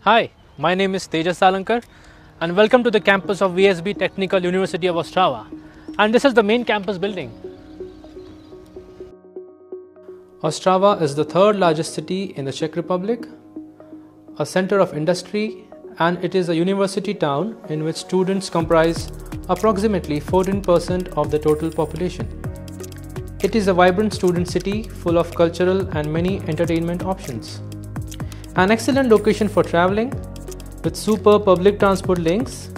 Hi, my name is Tejas Salankar and welcome to the campus of VSB Technical University of Ostrava, and this is the main campus building. Ostrava is the third largest city in the Czech Republic, a center of industry, and it is a university town in which students comprise approximately 14% of the total population. It is a vibrant student city full of cultural and many entertainment options. An excellent location for traveling. With superb public transport links,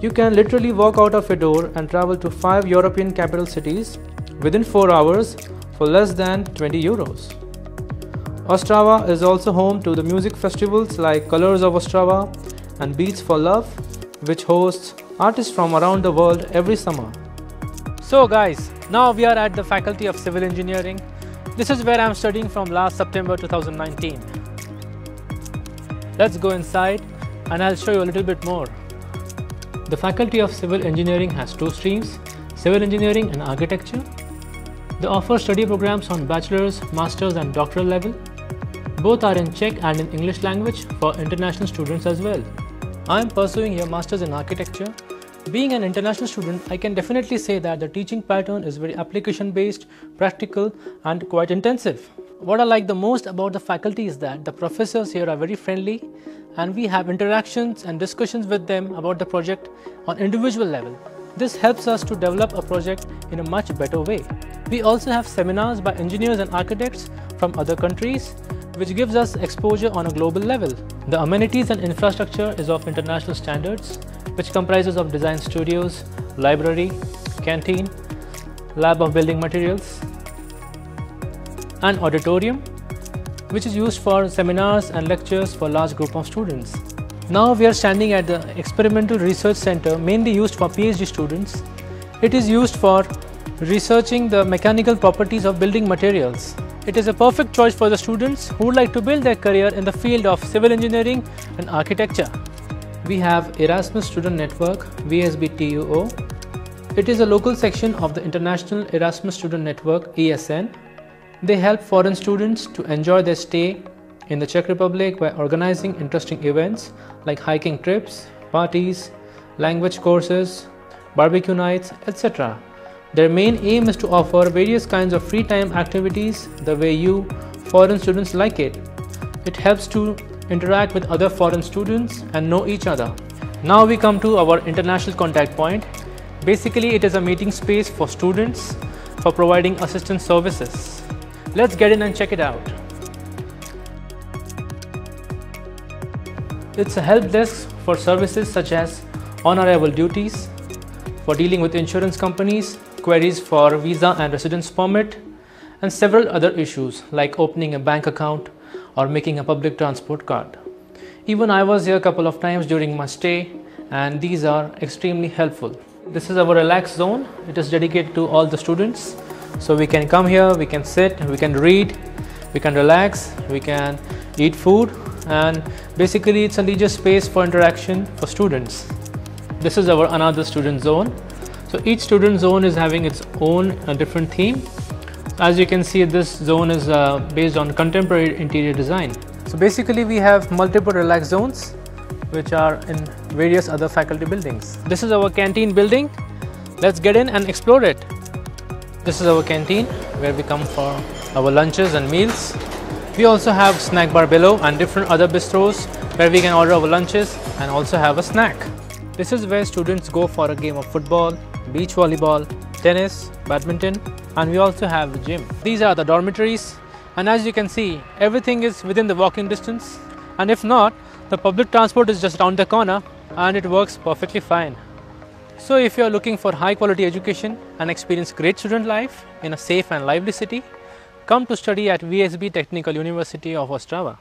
you can literally walk out of your door and travel to 5 European capital cities within 4 hours for less than 20 euros. Ostrava is also home to the music festivals like Colors of Ostrava and Beats for Love, which hosts artists from around the world every summer. So guys, now we are at the Faculty of Civil Engineering. This is where I am studying from last September 2019. Let's go inside and I'll show you a little bit more. The Faculty of Civil Engineering has two streams, Civil Engineering and Architecture. They offer study programs on bachelor's, master's and doctoral level. Both are in Czech and in English language for international students as well. I am pursuing a master's in architecture. Being an international student, I can definitely say that the teaching pattern is very application based, practical and quite intensive. What I like the most about the faculty is that the professors here are very friendly and we have interactions and discussions with them about the project on individual level. This helps us to develop a project in a much better way. We also have seminars by engineers and architects from other countries, which gives us exposure on a global level. The amenities and infrastructure is of international standards, which comprises of design studios, library, canteen, lab of building materials, and auditorium, which is used for seminars and lectures for large group of students. Now we are standing at the Experimental Research Center, mainly used for PhD students. It is used for researching the mechanical properties of building materials. It is a perfect choice for the students who would like to build their career in the field of civil engineering and architecture. We have Erasmus Student Network, VSBTUO. It is a local section of the International Erasmus Student Network, ESN. They help foreign students to enjoy their stay in the Czech Republic by organizing interesting events like hiking trips, parties, language courses, barbecue nights, etc. Their main aim is to offer various kinds of free time activities the way you foreign students like it. It helps to interact with other foreign students and know each other. Now we come to our international contact point. Basically, it is a meeting space for students for providing assistance services. Let's get in and check it out. It's a help desk for services such as on-arrival duties, for dealing with insurance companies, queries for visa and residence permit, and several other issues like opening a bank account or making a public transport card. Even I was here a couple of times during my stay, and these are extremely helpful. This is our relax zone. It is dedicated to all the students. So we can come here, we can sit, we can read, we can relax, we can eat food, and basically it's a leisure space for interaction for students. This is our another student zone. So each student zone is having its own different theme. As you can see, this zone is based on contemporary interior design. So basically we have multiple relax zones which are in various other faculty buildings. This is our canteen building. Let's get in and explore it. This is our canteen where we come for our lunches and meals. We also have snack bar below and different other bistros where we can order our lunches and also have a snack. This is where students go for a game of football, beach volleyball, tennis, badminton, and we also have a gym. These are the dormitories, and as you can see, everything is within the walking distance, and if not, the public transport is just around the corner and it works perfectly fine. So if you are looking for high quality education and experience great student life in a safe and lively city, come to study at VSB Technical University of Ostrava.